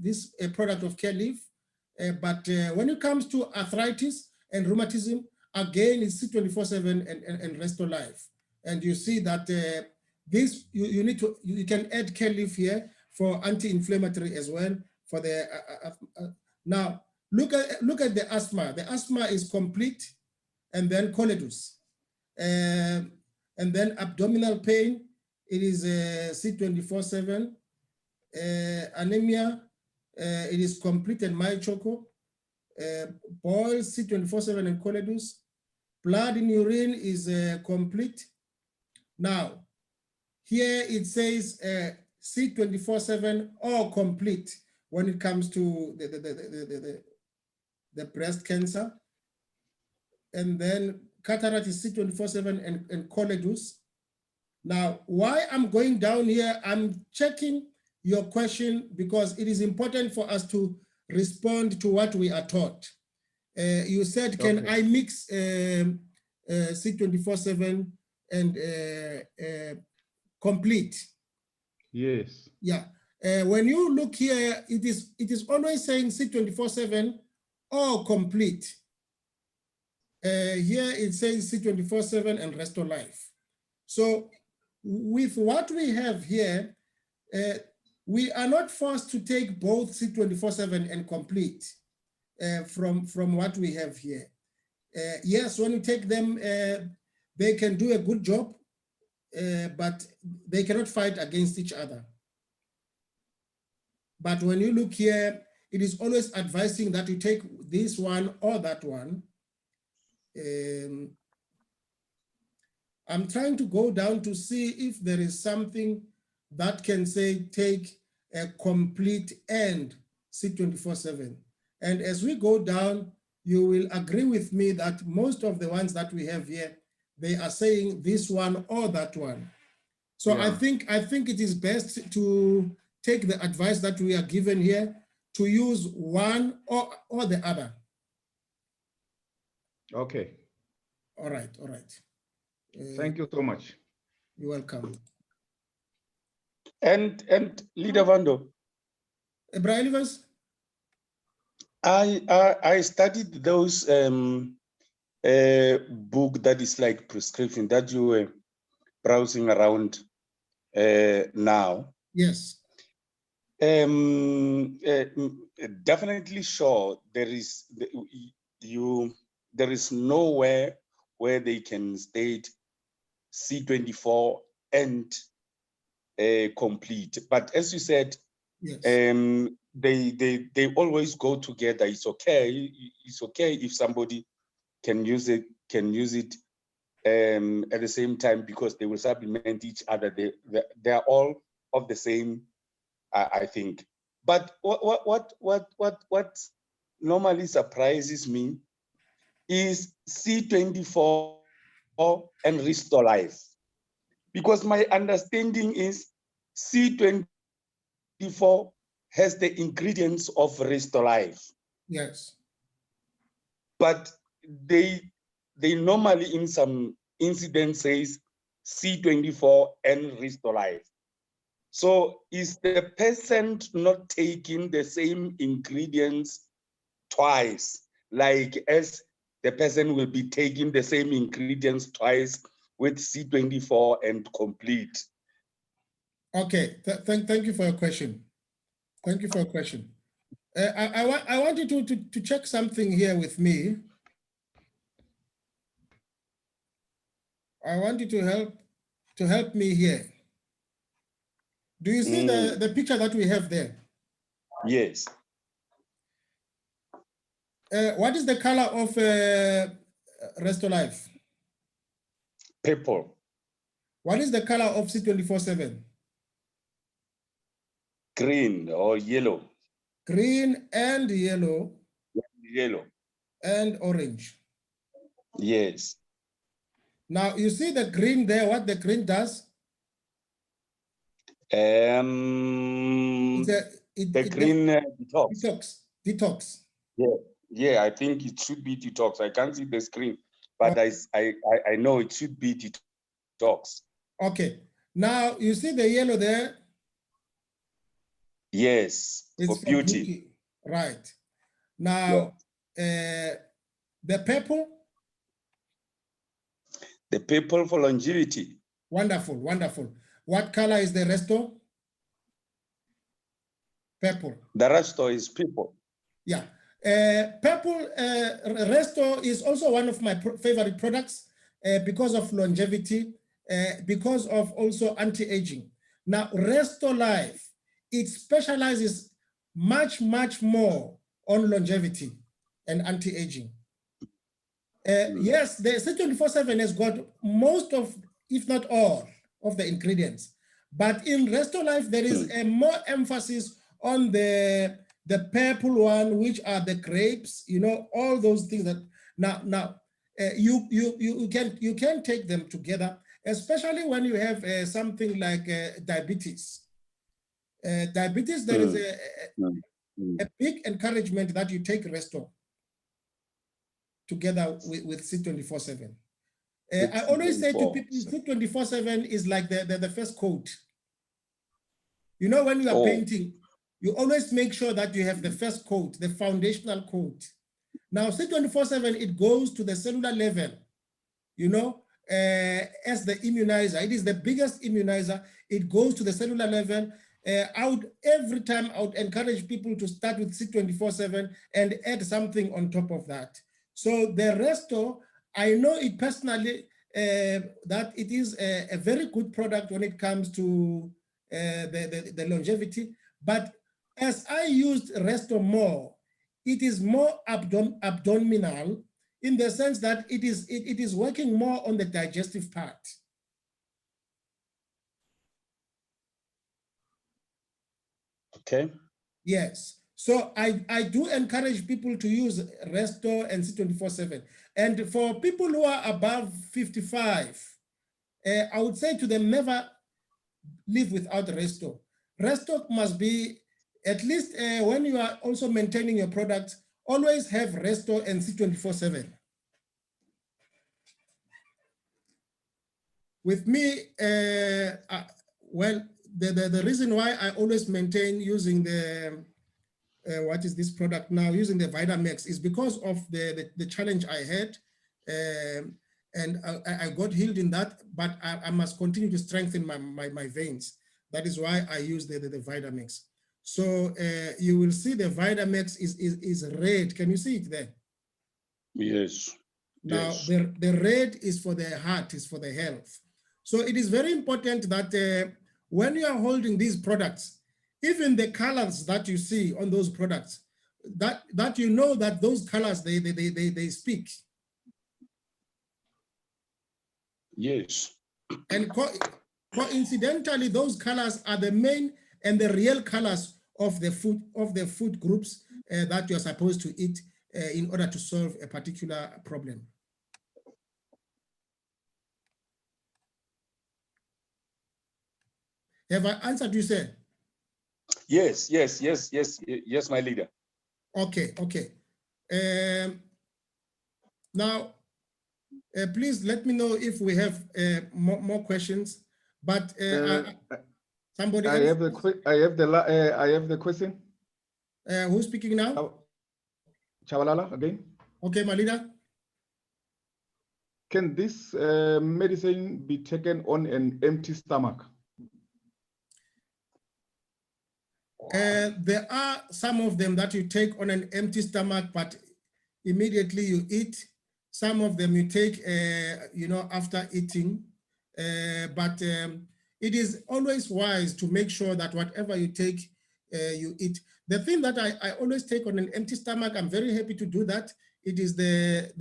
Speaker 1: this product of Careleaf. But when it comes to arthritis and rheumatism, again, it's C24/7 and Restore Life. And you see that this you can add Careleaf here for anti-inflammatory as well. For the now look at the asthma. The asthma is complete, and then Coledus, and then abdominal pain. It is C24/7. Anemia, it is complete and mychoco. Boils C24/7 and Coledus. Blood in urine is complete. Now, here it says C24/7 or complete when it comes to the breast cancer. And then cataract is C24/7 and Coledus. Now, why I'm going down here, I'm checking your question because it is important for us to respond to what we are taught. You said, can I mix C24/7 and complete?
Speaker 4: Yes.
Speaker 1: Yeah. When you look here, it is always saying C24/7 or complete. Here it says C24/7 and Restore Life. So with what we have here, we are not forced to take both C24/7 and complete from what we have here. Yes, when you take them, they can do a good job, but they cannot fight against each other. But when you look here, it is always advising that you take this one or that one. I'm trying to go down to see if there is something that can say take a complete and C24/7. And as we go down, you will agree with me that most of the ones that we have here, they are saying this one or that one. So yeah. I think it is best to take the advice that we are given here to use one or the other.
Speaker 4: Okay.
Speaker 1: All right.
Speaker 4: Thank you so much.
Speaker 1: You're welcome.
Speaker 2: And Leader Vanto,
Speaker 1: Brian,
Speaker 2: I studied those book that is like prescription that you were browsing around now.
Speaker 1: Yes.
Speaker 2: Definitely sure there is nowhere where they can state C24 and complete. But as you said,
Speaker 1: yes.
Speaker 2: They always go together. It's okay if somebody can use it at the same time because they will supplement each other. They are all of the same, I think. But what normally surprises me is C24 and Restore Life, because my understanding is C24 has the ingredients of Restore Life.
Speaker 1: Yes.
Speaker 2: But they normally in some incidents says C24 and Restore Life. So is the person not taking the same ingredients twice, like as the person will be taking the same ingredients twice with C24 and complete?
Speaker 1: Okay, thank you for your question. Thank you for your question. I want you to check something here with me. I want you to help me here. Do you see the picture that we have there?
Speaker 2: Yes.
Speaker 1: What is the color of Restolife?
Speaker 2: Purple.
Speaker 1: What is the color of C24/7?
Speaker 2: Green or yellow.
Speaker 1: Green and yellow.
Speaker 2: Yellow.
Speaker 1: And orange.
Speaker 2: Yes.
Speaker 1: Now you see the green there, what the green does?
Speaker 2: The green detox.
Speaker 1: Detox.
Speaker 2: Yeah, I think it should be detox. I can't see the screen, but I know it should be detox.
Speaker 1: Okay. Now you see the yellow there?
Speaker 2: Yes,
Speaker 1: it's
Speaker 2: for beauty.
Speaker 1: Right. Now, the purple?
Speaker 2: The purple for longevity.
Speaker 1: Wonderful, wonderful. What color is the resto? Purple.
Speaker 2: The resto is purple.
Speaker 1: Yeah. Purple resto is also one of my favorite products because of longevity, because of also anti-aging. Now, Restolife, it specializes much, much more on longevity and anti-aging. Yes, the C24/7 has got most of, if not all, of the ingredients. But in Restolife, there is a more emphasis on the purple one, which are the grapes, you know, all those things that you can take them together, especially when you have something like diabetes. Diabetes, there is a big encouragement that you take Resto together with C24/7. I always say to people, C24/7 is like the first coat. You know, when you are painting, you always make sure that you have the first coat, the foundational coat. Now, C24/7, it goes to the cellular level, you know, as the immunizer. It is the biggest immunizer. It goes to the cellular level. Every time I would encourage people to start with C24/7 and add something on top of that. So the Resto, I know it personally that it is a very good product when it comes to the longevity, but as I used Resto more, it is more abdominal in the sense that it is working more on the digestive part.
Speaker 2: Okay.
Speaker 1: Yes. So I do encourage people to use Resto and C24/7. And for people who are above 55, I would say to them, never live without Resto. Resto must be, at least when you are also maintaining your products, always have Resto and C24/7. With me, well, the reason why I always maintain using the, what is this product now, using the Vitamax, is because of the challenge I had. And I got healed in that, but I must continue to strengthen my veins. That is why I use the Vitamax. So you will see the Vitamax is red. Can you see it there?
Speaker 2: Yes.
Speaker 1: Now,
Speaker 2: yes.
Speaker 1: the red is for the heart, is for the health. So it is very important that when you are holding these products, even the colors that you see on those products, that you know that those colors, they speak.
Speaker 2: Yes.
Speaker 1: And coincidentally, those colors are the main and the real colors of the food groups that you're supposed to eat in order to solve a particular problem. Have I answered you, sir?
Speaker 2: Yes, my leader.
Speaker 1: Okay. Now, please let me know if we have more questions. But somebody else?
Speaker 4: I have the question.
Speaker 1: Who's speaking now?
Speaker 4: Chabalala again.
Speaker 1: Okay, my leader.
Speaker 4: Can this medicine be taken on an empty stomach?
Speaker 1: There are some of them that you take on an empty stomach, but immediately you eat. Some of them you take, after eating. It is always wise to make sure that whatever you take, you eat. The thing that I always take on an empty stomach, I'm very happy to do that. It is the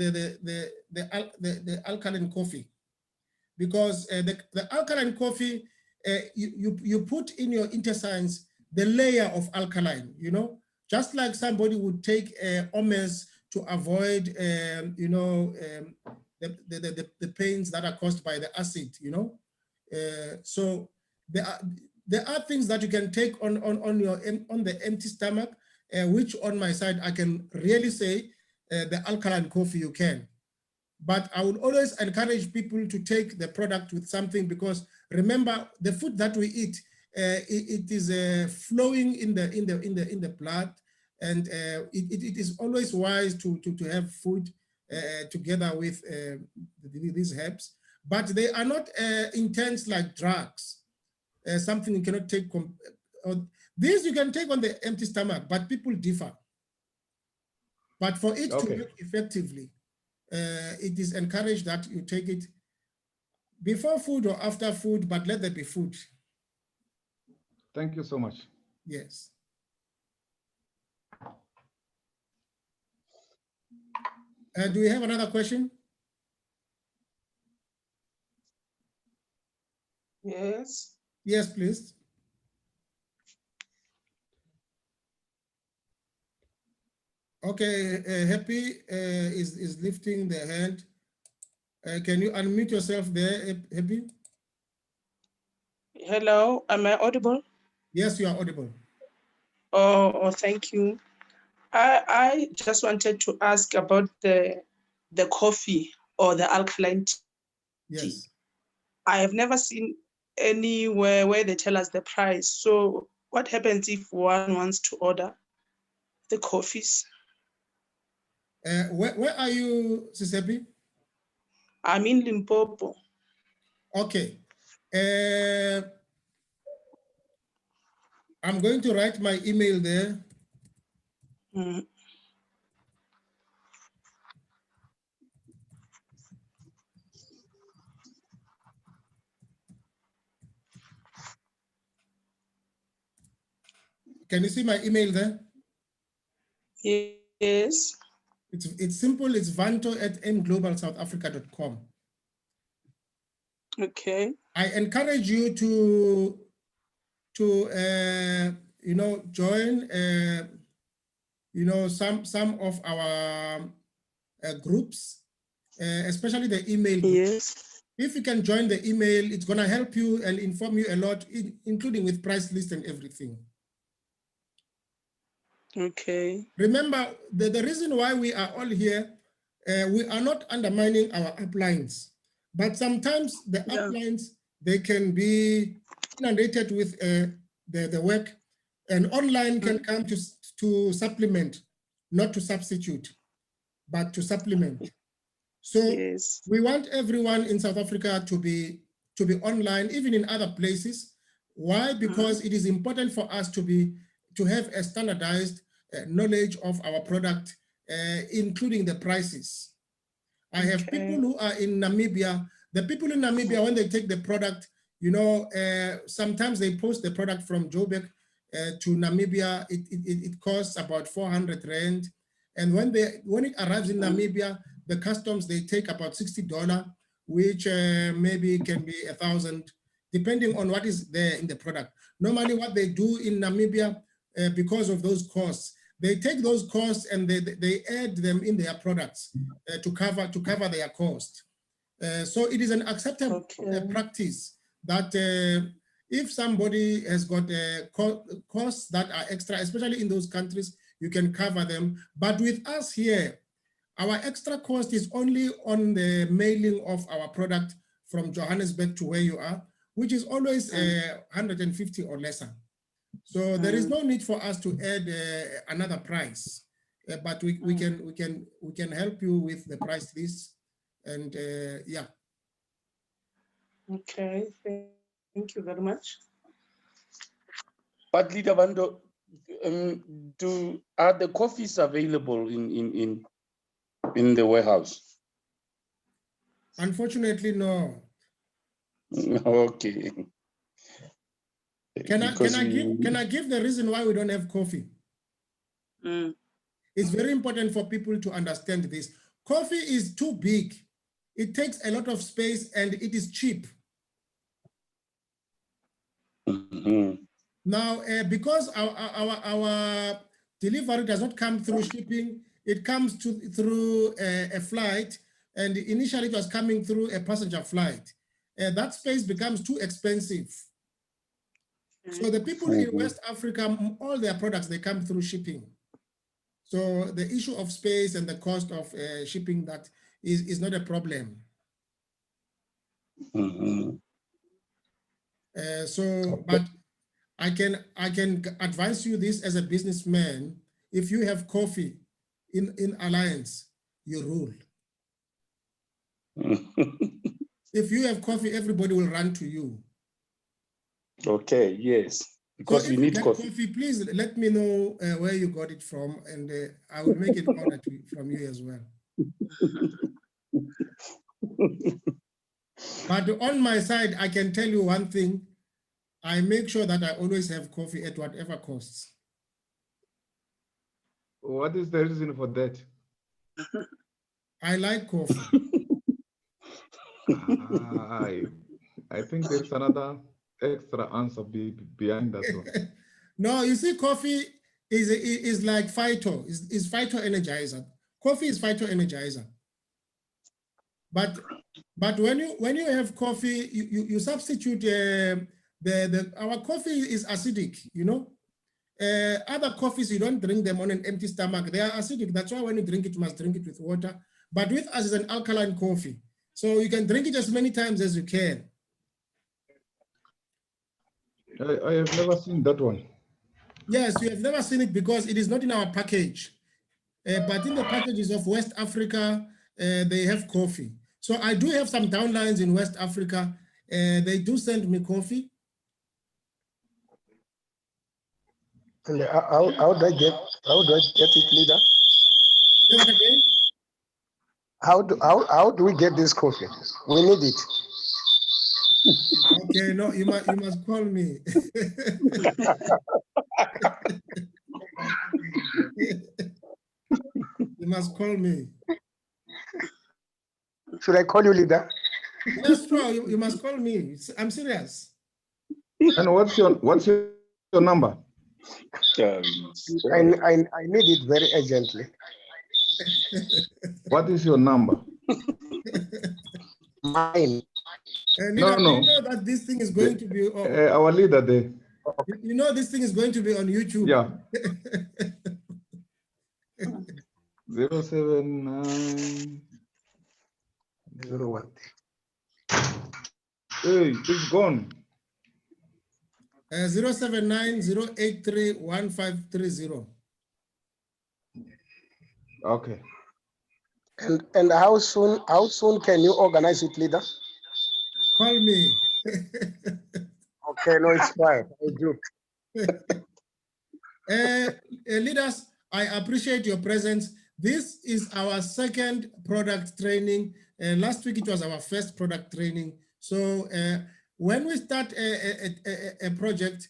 Speaker 1: alkaline coffee, because the alkaline coffee, you put in your intestines the layer of alkaline, just like somebody would take omes to avoid, the pains that are caused by the acid, So there are things that you can take on the empty stomach, which on my side, I can really say the alkaline coffee you can. But I would always encourage people to take the product with something, because remember, the food that we eat, it is flowing in the blood, and it is always wise to have food together with these herbs. But they are not intense like drugs. Something you cannot take. These you can take on the empty stomach, but people differ. But for it to work effectively, it is encouraged that you take it before food or after food, but let there be food.
Speaker 4: Thank you so much.
Speaker 1: Yes. Do we have another question?
Speaker 6: Yes.
Speaker 1: Yes, please. Okay, Happy is lifting the hand. Can you unmute yourself there, Happy?
Speaker 6: Hello, am I audible?
Speaker 1: Yes, you are audible.
Speaker 6: Oh, thank you. I just wanted to ask about the coffee or the alkaline tea.
Speaker 1: Yes.
Speaker 6: I have never seen anywhere where they tell us the price. So what happens if one wants to order the coffees?
Speaker 1: Where are you, Sisepi?
Speaker 6: I'm in Limpopo.
Speaker 1: Okay. I'm going to write my email there.
Speaker 6: Mm.
Speaker 1: Can you see my email there?
Speaker 6: Yes.
Speaker 1: It's simple. It's vanto@aimglobalsouthafrica.com.
Speaker 6: Okay.
Speaker 1: I encourage you to join some of our groups, especially the email group.
Speaker 6: Yes.
Speaker 1: If you can join the email, it's going to help you and inform you a lot, including with price list and everything.
Speaker 6: Okay.
Speaker 1: Remember, the reason why we are all here, we are not undermining our uplines, but sometimes the uplines, they can be inundated with the work, and online can come to supplement, not to substitute, but to supplement. So
Speaker 6: yes,
Speaker 1: we want everyone in South Africa to be online, even in other places. Why? Because it is important for us to have a standardized knowledge of our product, including the prices. I have people who are in Namibia. The people in Namibia, when they take the product, sometimes they post the product from Joburg to Namibia. It costs about 400 Rand. And when it arrives in Namibia, the customs, they take about $60, which maybe can be 1,000, depending on what is there in the product. Normally what they do in Namibia, because of those costs, they take those costs and they add them in their products to cover their cost. So it is an acceptable practice that if somebody has got costs that are extra, especially in those countries, you can cover them. But with us here, our extra cost is only on the mailing of our product from Johannesburg to where you are, which is always 150 or lesser. So there is no need for us to add another price, but we can help you with the price list, and yeah.
Speaker 6: Okay, thank you very much.
Speaker 2: But Leader Vanto, Are the coffees available in the warehouse?
Speaker 1: Unfortunately, no.
Speaker 2: Okay.
Speaker 1: Can I give the reason why we don't have coffee?
Speaker 6: Mm.
Speaker 1: It's very important for people to understand this. Coffee is too big. It takes a lot of space and it is cheap.
Speaker 2: Mhm.
Speaker 1: Now, because our delivery does not come through shipping, it comes through a flight, and initially it was coming through a passenger flight. That space becomes too expensive. So the people in West Africa, all their products, they come through shipping. So the issue of space and the cost of shipping that is not a problem.
Speaker 2: Mhm.
Speaker 1: But I can advise you this as a businessman. If you have coffee in Alliance, you rule. If you have coffee, everybody will run to you.
Speaker 2: Okay, yes, because
Speaker 1: so
Speaker 2: we
Speaker 1: if you
Speaker 2: need
Speaker 1: get
Speaker 2: coffee.
Speaker 1: please let me know where you got it from, and I will make an order from you as well. But on my side, I can tell you one thing. I make sure that I always have coffee at whatever costs.
Speaker 4: What is the reason for that?
Speaker 1: I like coffee.
Speaker 4: I think there is another extra answer behind that one.
Speaker 1: No, you see, coffee is like phyto, is phytoenergizer. Coffee is phytoenergizer. But when you have coffee, you substitute our coffee is acidic, you know. Other coffees, you don't drink them on an empty stomach. They are acidic. That's why when you drink it, you must drink it with water. But with us, it's an alkaline coffee. So you can drink it as many times as you can.
Speaker 4: I have never seen that one.
Speaker 1: Yes, you have never seen it because it is not in our package. But in the packages of West Africa, they have coffee. So I do have some downlines in West Africa. They do send me coffee.
Speaker 7: And how do I get it, leader?
Speaker 1: Say that again.
Speaker 7: How do we get this coffee? We need it.
Speaker 1: Okay, no, you must call me. You must call me.
Speaker 7: Should I call you, leader?
Speaker 1: Yes, true. You must call me. I'm serious.
Speaker 4: And what's your number?
Speaker 7: I need it very urgently.
Speaker 4: What is your number?
Speaker 7: Mine.
Speaker 1: Leader,
Speaker 4: No.
Speaker 1: you know that this thing is going to be.
Speaker 4: Our leader there.
Speaker 1: You know this thing is going to be on YouTube.
Speaker 4: Yeah. 079
Speaker 7: 01.
Speaker 4: Hey, it's gone.
Speaker 1: 079-083-1530.
Speaker 4: Okay.
Speaker 7: And how soon can you organize it, leader?
Speaker 1: Call me.
Speaker 7: Okay, no, it's fine. I do.
Speaker 1: Leaders, I appreciate your presence. This is our second product training. Last week, it was our first product training. So when we start a project,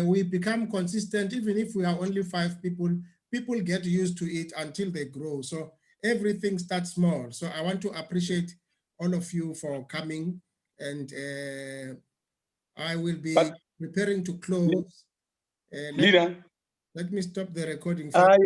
Speaker 1: we become consistent. Even if we are only 5 people, people get used to it until they grow. So everything starts small. So I want to appreciate all of you for coming. And I will be preparing to close.
Speaker 2: Leader,
Speaker 1: Let me stop the recording.
Speaker 2: I